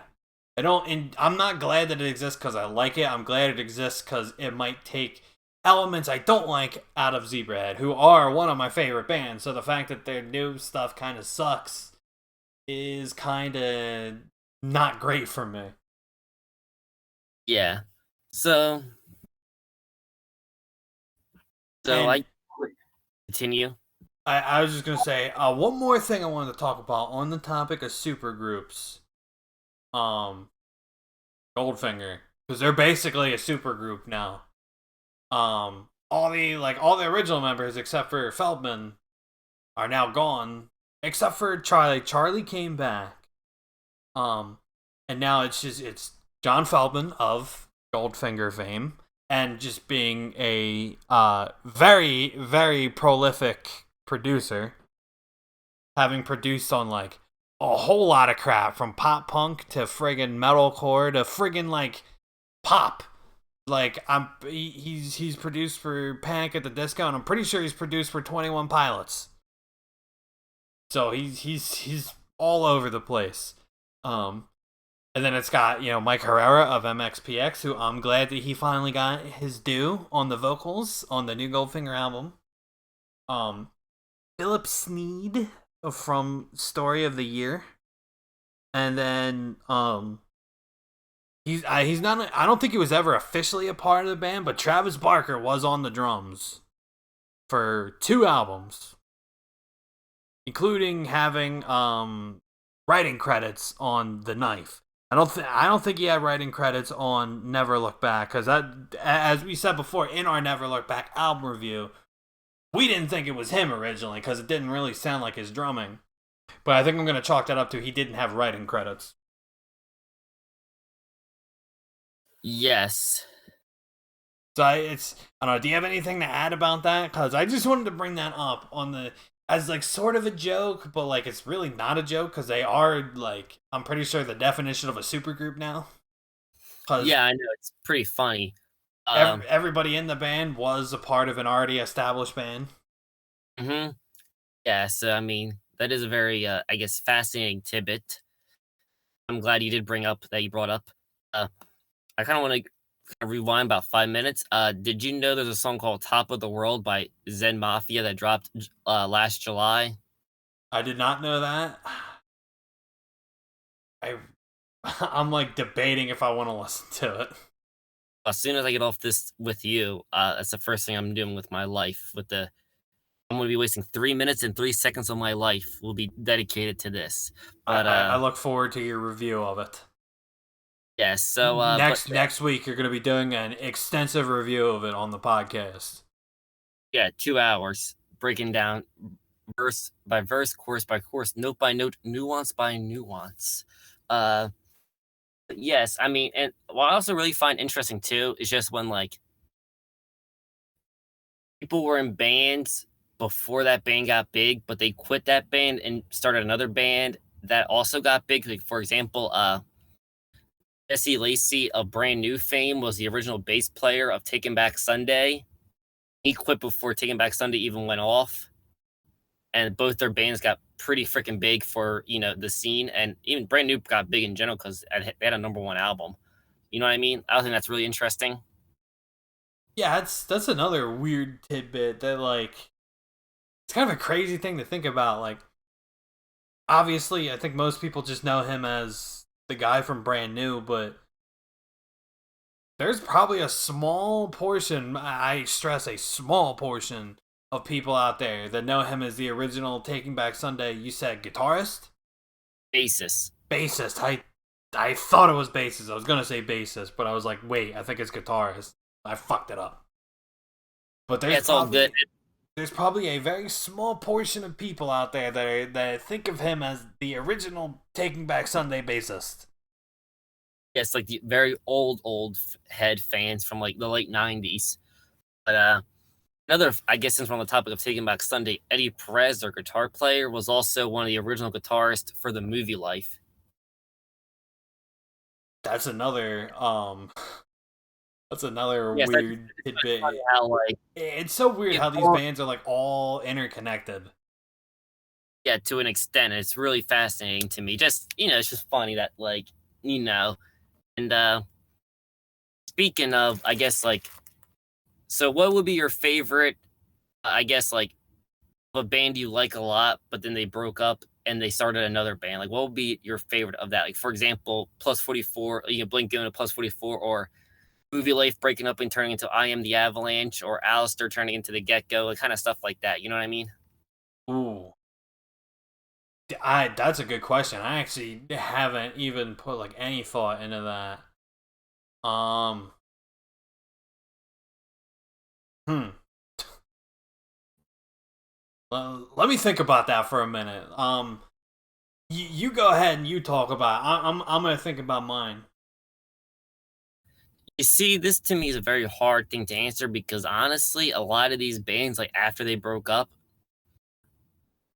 I don't and I'm not glad that it exists cuz I like it. I'm glad it exists cuz it might take elements I don't like out of Zebrahead, who are one of my favorite bands. So the fact that their new stuff kind of sucks is kind of not great for me. Yeah. So so And I continue. I was just gonna say one more thing I wanted to talk about on the topic of supergroups. Um, Goldfinger, because they're basically a supergroup now. All the original members except for Feldman are now gone, except for Charlie. Charlie came back. Um, and now it's John Feldman of Goldfinger fame, and just being a very very prolific producer, having produced on like a whole lot of crap from pop punk to friggin' metalcore to friggin' like pop. Like he's produced for Panic at the Disco, and I'm pretty sure he's produced for 21 Pilots. So he's all over the place. Um, And then it's got, Mike Herrera of MXPX, who I'm glad that he finally got his due on the vocals on the new Goldfinger album. Um, Philip Sneed from Story of the Year. And then he's not, I don't think he was ever officially a part of the band, but Travis Barker was on the drums for 2 albums, including having writing credits on The Knife. I don't think he had writing credits on Never Look Back, because that, as we said before in our Never Look Back album review, we didn't think it was him originally because it didn't really sound like his drumming. But I think I'm going to chalk that up to he didn't have writing credits. Yes. So I don't know. Do you have anything to add about that? Because I just wanted to bring that up on the as like sort of a joke, but like it's really not a joke because they are like I'm pretty sure the definition of a supergroup now. Because Yeah, I know, it's pretty funny. Um, everybody in the band was a part of an already established band. mhm. Yeah, so, I mean, that is a very, I guess, fascinating tidbit. I'm glad you did bring up that you brought up. Uh, I kinda wanna rewind about 5 minutes. Did you know there's a song called "Top of the World" by Zen Mafia that dropped, last July? I did not know that. I I'm like debating if I want to listen to it. As soon as I get off this with you, that's the first thing I'm doing with my life. I'm gonna be wasting 3 minutes and 3 seconds of my life will be dedicated to this. But I look forward to your review of it. yeah, so but Next week you're going to be doing an extensive review of it on the podcast. yeah, 2 hours breaking down verse by verse, course by course, note by note, nuance by nuance. Uh but yes, I mean, and what I also really find interesting too is just when like people were in bands before that band got big, but they quit that band and started another band that also got big. Like for example, Jesse Lacey of Brand New fame was the original bass player of Taking Back Sunday. He quit before Taking Back Sunday even went off, and both their bands got pretty freaking big for the scene, and even Brand New got big in general because they had a #1 album. You know what I mean? I think that's really interesting. Yeah, that's another weird tidbit that like it's kind of a crazy thing to think about. Like obviously, I think most people just know him as the guy from Brand New, but there's probably a small portion, I stress a small portion of people out there that know him as the original Taking Back Sunday, you said guitarist? Basis. Bassist. I thought it was bassist. I was gonna say bassist, but I was like, wait, I think it's guitarist. I fucked it up. But Yeah, it's all good. there's probably a very small portion of people out there that think of him as the original Taking Back Sunday bassist. Yes, like the very old head fans from like the late '90s. But another, I guess, since we're on the topic of Taking Back Sunday, Eddie Perez, their guitar player, was also one of the original guitarists for the movie Life. That's another that's another Yes, that's weird tidbit. funny how like It's so weird how these people, bands are like all interconnected. yeah, to an extent, it's really fascinating to me. Just it's just funny that like you know, and speaking of, I guess like, so what would be your favorite? I guess like a band you like a lot, but then they broke up and they started another band? Like, what would be your favorite of that? Like, for example, Plus 44, Blink going to Plus 44, or Movie Life breaking up and turning into I Am the Avalanche, or Alistair turning into the Get Go, like kind of stuff like that. You know what I mean? Ooh, I that's a good question. I actually haven't even put like any thought into that. Um, hmm. Let me think about that for a minute. You go ahead and you talk about. I'm gonna think about mine. You see, this to me is a very hard thing to answer because honestly, a lot of these bands, like after they broke up,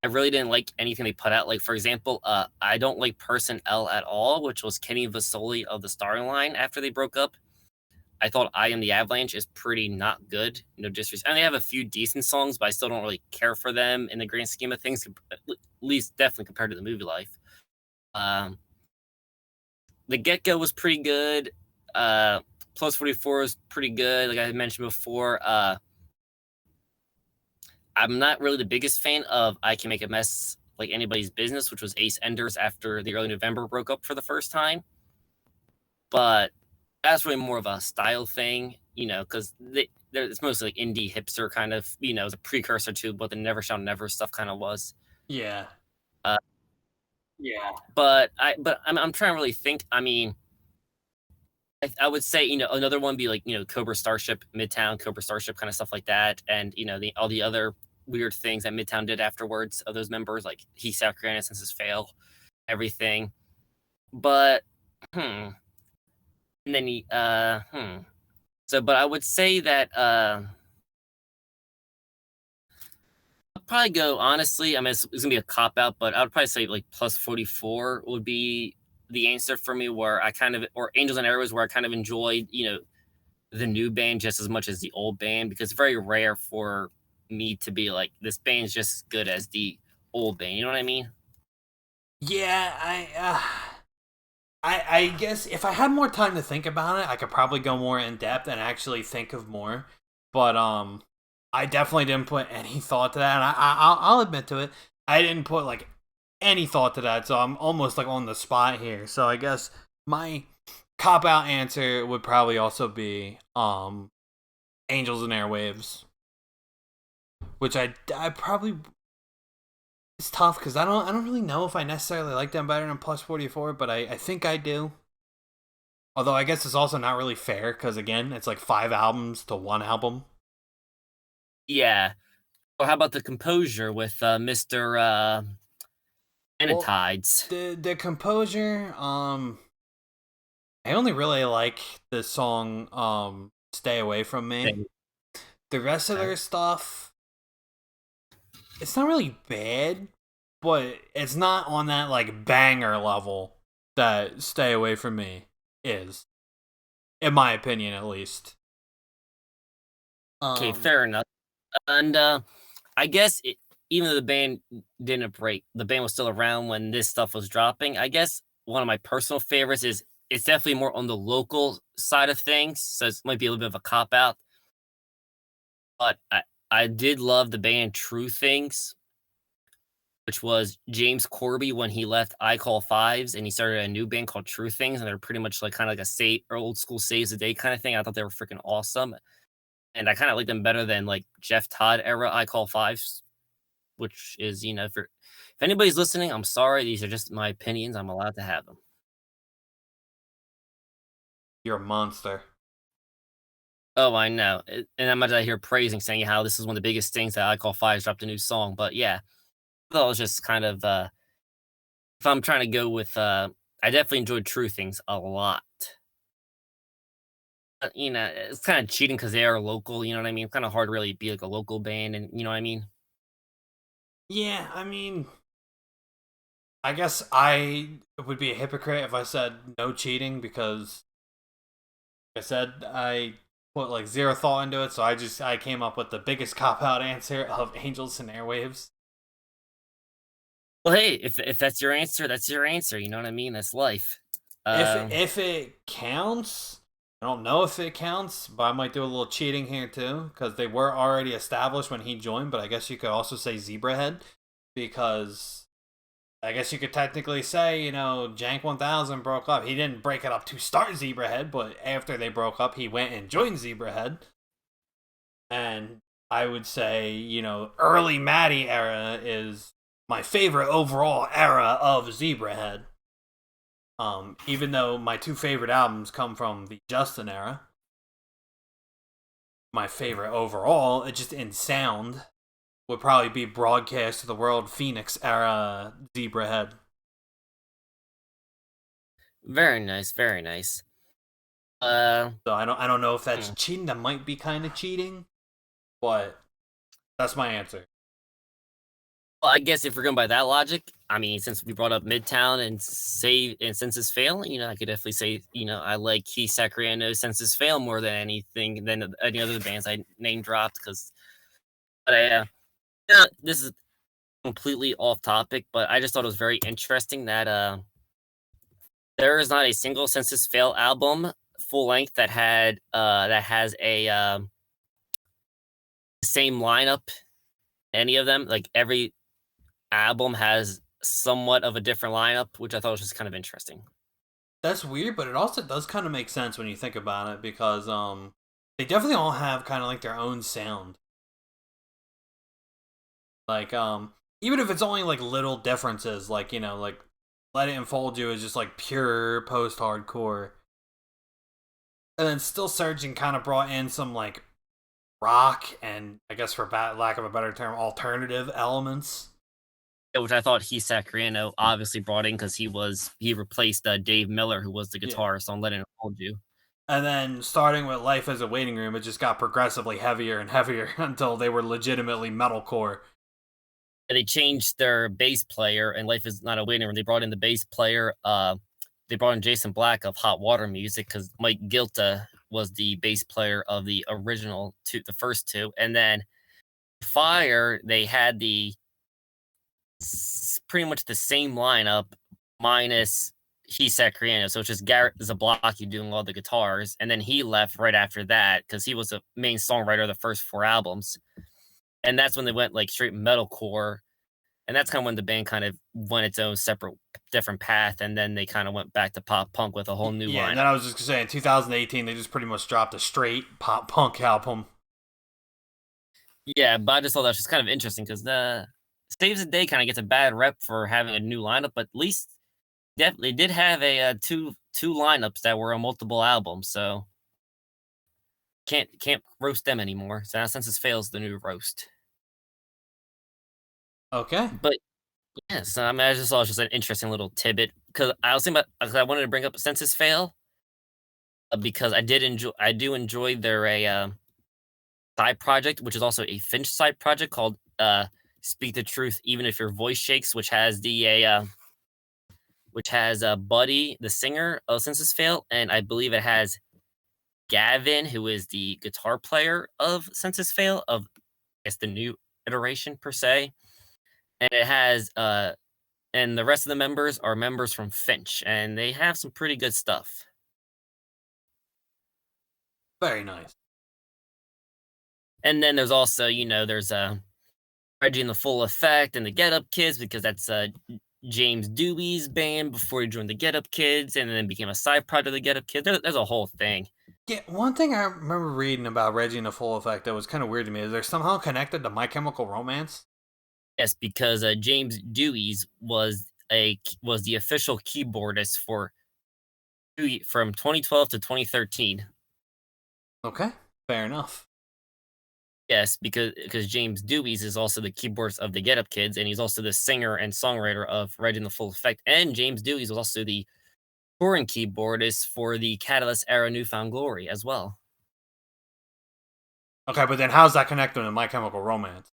I really didn't like anything they put out. Like, for example, I don't like Person L at all, which was Kenny Vasoli of the Starting Line after they broke up. I thought I Am the Avalanche is pretty not good. No disrespect. And they have a few decent songs, but I still don't really care for them in the grand scheme of things, at least definitely compared to the movie Life. Um, the get go was pretty good. Uh, Plus 44 was pretty good. Like I mentioned before, I'm not really the biggest fan of I Can Make a Mess Like Anybody's Business, which was Ace Enders after the early November broke up for the first time. But that's really more of a style thing, because it's mostly like indie hipster kind of, it's a precursor to what the Never Shall Never stuff kind of was. Yeah. Uh, Yeah. but I'm trying to really think. I mean, I would say, another one be like, Cobra Starship, Midtown, Cobra Starship, kind of stuff like that. And, all the other weird things that Midtown did afterwards of those members, like he Sacriana since his fail, everything. But, hmm. And then So, but I would say that, I'll probably go, honestly, I mean, it's gonna be a cop out, but I would probably say like plus 44 would be the answer for me, where or Angels and Arrows, where I kind of enjoyed, the new band just as much as the old band, because it's very rare for me to be like, this band's just as good as the old band. You know what I mean? Yeah, I guess if I had more time to think about it, I could probably go more in depth and actually think of more. But I definitely didn't put any thought to that, and I'll admit to it. I didn't put like any thought to that, so I'm almost like on the spot here. So I guess my cop out answer would probably also be Angels and Airwaves, which I probably, it's tough because I don't really know if I necessarily like them better than Plus 44, but I think I do. Although I guess it's also not really fair because again, it's like 5 albums to one album. Yeah. Or how about the composure with Mr. Well, Anatides? the composure, I only really like the song "Stay Away from Me." The rest of Okay. their stuff, it's not really bad, but it's not on that like banger level that "Stay Away from Me" is, in my opinion, at least. Okay, Um, fair enough. And I guess even though the band didn't break, the band was still around when this stuff was dropping. I guess one of my personal favorites is, it's definitely more on the local side of things, so it might be a little bit of a cop out. But I did love the band True Things, which was James Corby when he left I Call Fives and he started a new band called True Things, and they're pretty much like kind of like a save or old school saves the day kind of thing. I thought they were freaking awesome, and I kind of like them better than like Jeff Todd era I Call Fives, which is, if anybody's listening, I'm sorry. These are just my opinions. I'm allowed to have them. you're a monster. Oh, I know. And I'm about to hear praising, saying how this is one of the biggest things that I Call Fives dropped a new song. But yeah, that was just kind of, if I'm trying to go with, I definitely enjoyed True Things a lot. It's kind of cheating because they are local. You know what I mean? Kind of hard to really be like a local band, and you know what I mean? Yeah, I mean, I guess I would be a hypocrite if I said no cheating because, like I said, I put like zero thought into it, so I came up with the biggest cop out answer of Angels and Airwaves. Well, hey, if that's your answer, that's your answer. You know what I mean? That's life. If it counts, I don't know if it counts, but I might do a little cheating here too because they were already established when he joined. But I guess you could also say Zebrahead because I guess you could technically say, Jank 1000 broke up. He didn't break it up to start Zebrahead, but after they broke up, he went and joined Zebrahead. And I would say, early Maddie era is my favorite overall era of Zebrahead. Even though my two favorite albums come from the Justin era, my favorite overall, it just in sound, would probably be Broadcast to the World Phoenix era Zebrahead. Very nice, very nice. Uh, So I don't know if that's hmm. cheating. That might be kind of cheating, but that's my answer. Well, I guess if we're going by that logic, I mean, since we brought up Midtown and Census Fail, I could definitely say, I like Keith Sacriano's Census Fail more than anything than any other bands I name dropped. Because, but this is completely off topic, but I just thought it was very interesting that There is not a single Census Fail album full length that has a same lineup. Any of them, like every album has somewhat of a different lineup, which I thought was just kind of interesting. That's weird, but it also does kind of make sense when you think about it because they definitely all have kind of like their own sound. Like even if it's only like little differences, like like Let It Unfold You is just like pure post hardcore, and then Still Searching kind of brought in some like rock and I guess for lack of a better term, alternative elements. Yeah, which I thought Heath Sacriano obviously brought in because he replaced Dave Miller, who was the Yeah. guitarist on "Let It Unfold You." And then starting with Life as a Waiting Room, it just got progressively heavier and heavier until they were legitimately metalcore. And they changed their bass player, and "Life Is Not a Waiting Room." They brought in the bass player. They brought in Jason Black of Hot Water Music because Mike Gilta was the bass player of the original two, the first two, and then Fire. They had pretty much the same lineup minus Heath Sacriano. So it's just Garrett Zablocki doing all the guitars, and then he left right after that because he was the main songwriter of the first four albums, and that's when they went like straight metalcore, and that's kind of when the band kind of went its own separate, different path, and then they kind of went back to pop punk with a whole new Yeah, and lineup. then I was just gonna say in 2018 they just pretty much dropped a straight pop punk album. Yeah, but I just thought that's just kind of interesting because the Saves the Day kind of gets a bad rep for having a new lineup, but at least definitely did have a two lineups that were on multiple albums, so can't roast them anymore. So now Census Fails the new roast. Okay. But yes, I mean, I just thought it was just an interesting little tidbit because I was thinking about 'cause I wanted to bring up Census Fail because I do enjoy their side project, which is also a Finch side project called Speak the Truth Even If Your Voice Shakes, which has Buddy, the singer of Census Fail, and I believe it has Gavin, who is the guitar player of Census Fail, of I guess the new iteration per se. And it has and the rest of the members are members from Finch, and they have some pretty good stuff. Very nice. And then there's also, there's Reggie and the Full Effect and the Get Up Kids because that's James Dewey's band before he joined the Get Up Kids and then became a side project of the Get Up Kids. There's a whole thing. Yeah, one thing I remember reading about Reggie and the Full Effect that was kind of weird to me is they're somehow connected to My Chemical Romance. Yes, because James Dewey's was the official keyboardist for from 2012 to 2013. Okay, fair enough. Yes, because James Dewey's is also the keyboardist of the Get Up Kids, and he's also the singer and songwriter of Reggie and the Full Effect. And James Dewey's was also the touring keyboardist for the Catalyst era Newfound Glory as well. Okay, but then how's that connected to My Chemical Romance?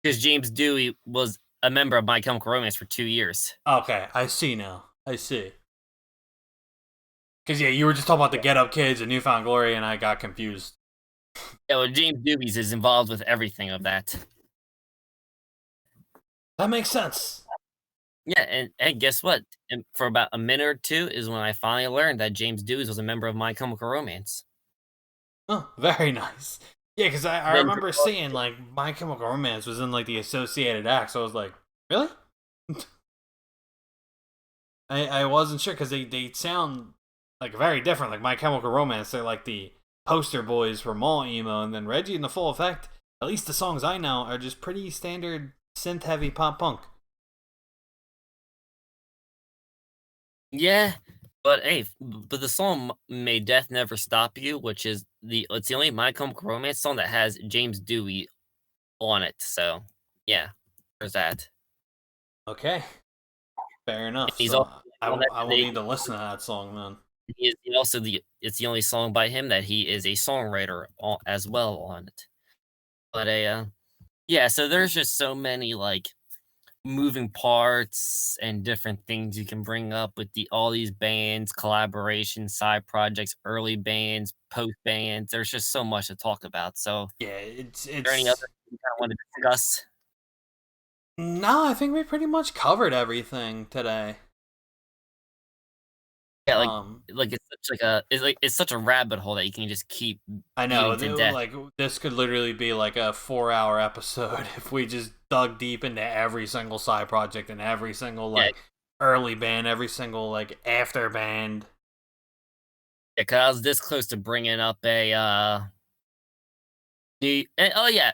Because James Dewey was a member of My Chemical Romance for 2 years. Okay, I see now. I see. Because yeah, you were just talking about the Get Up Kids and Newfound Glory, and I got confused. Yeah, well, James Dewey's is involved with everything of that. That makes sense. Yeah, and guess what? And for about a minute or two is when I finally learned that James Dewey's was a member of My Chemical Romance. Oh, very nice. Yeah, because I Then remember seeing like My Chemical Romance was in like the associated act, so I was like, really? I wasn't sure because they sound like very different. Like My Chemical Romance, they're like the poster boys for mall emo, and then Reggie and the Full Effect. At least the songs I know are just pretty standard synth heavy pop punk. yeah, but hey, but the song "May Death Never Stop You," which is it's the only My Chemical Romance song that has James Dewey on it. So yeah, there's that. Okay, fair enough. He's So also the one that I will need to listen to that song then. he is also it's the only song by him that he is a songwriter as well on it. But yeah, so there's just so many like moving parts and different things you can bring up with all these bands, collaborations, side projects, early bands, post bands. There's just so much to talk about. So, is Yeah, there any other it's you kind of want to discuss? no. I think we pretty much covered everything today. Yeah, Um, it's such it's such a rabbit hole that you can just keep I know, beating to death. like this could literally be like a 4 hour episode if we just dug deep into every single side project and every single Yeah, like early band, every single like after band. yeah, 'cause I was this close to bringing up a, oh, yeah,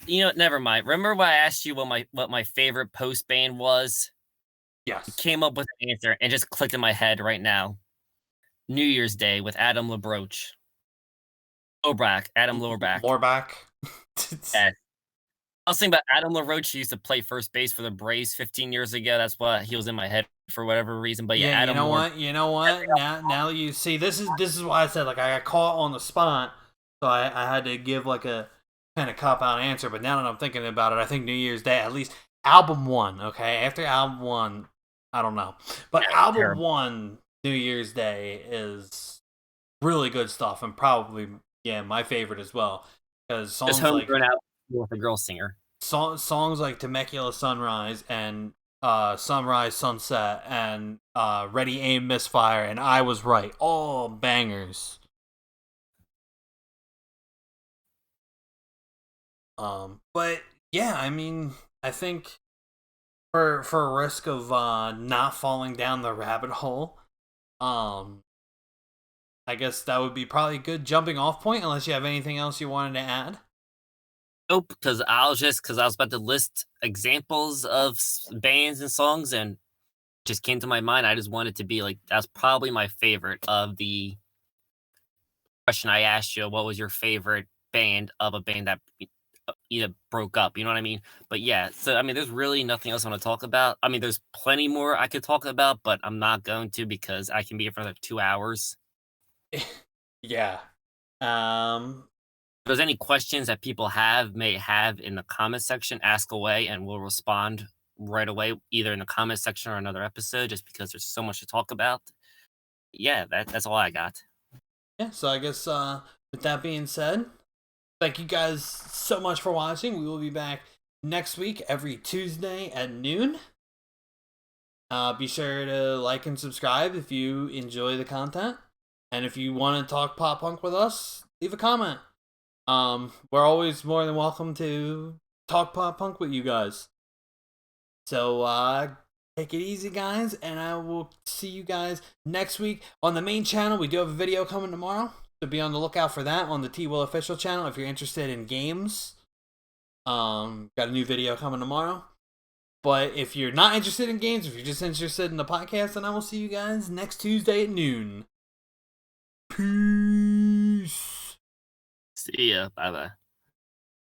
never mind. Remember when I asked you what my favorite post band was? Yes, Came up with an answer and just clicked in my head right now. New Year's Day with Adam LaBroche. Adam Lowerback. more back. Yeah. I was thinking about Adam LaRoche used to play first base for the Braves 15 years ago. That's what he was in my head for whatever reason. But yeah, Yeah, you Adam know Lore. what? You know what? Now you see this is why I said like I got caught on the spot, so I had to give like a kind of cop out answer. But now that I'm thinking about it, I think New Year's Day at least album one. Okay, after album one, I don't know, but Yeah, album terrible. one New Year's Day is really good stuff and probably my favorite as well because Just homegrown out with a girl singer. songs like Temecula Sunrise and Sunrise Sunset and Ready Aim Misfire and I Was Right, all bangers. But yeah, I mean, I think for a risk of not falling down the rabbit hole, um, I guess that would be probably a good jumping off point. Unless you have anything else you wanted to add. Nope, because I was about to list examples of bands and songs, and just came to my mind. I just wanted to be like, that's probably my favorite of the question I asked you. What was your favorite band of a band that either broke up? You know what I mean? But yeah, so I mean, there's really nothing else I want to talk about. I mean, there's plenty more I could talk about, but I'm not going to because I can be here for like 2 hours. Yeah. Um, If there's any questions that people may have in the comment section, ask away and we'll respond right away, either in the comment section or another episode, just because there's so much to talk about. Yeah, that's all I got. yeah. So I guess with that being said, thank you guys so much for watching. We will be back next week every Tuesday at noon. Be sure to like and subscribe if you enjoy the content. And if you want to talk pop punk with us, leave a comment. We're always more than welcome to talk pop punk with you guys. So take it easy, guys, and I will see you guys next week on the main channel. We do have a video coming tomorrow, so be on the lookout for that on the T Will official channel if you're interested in games. Got a new video coming tomorrow. But if you're not interested in games, if you're just interested in the podcast, then I will see you guys next Tuesday at noon. Peace. See ya. Bye bye.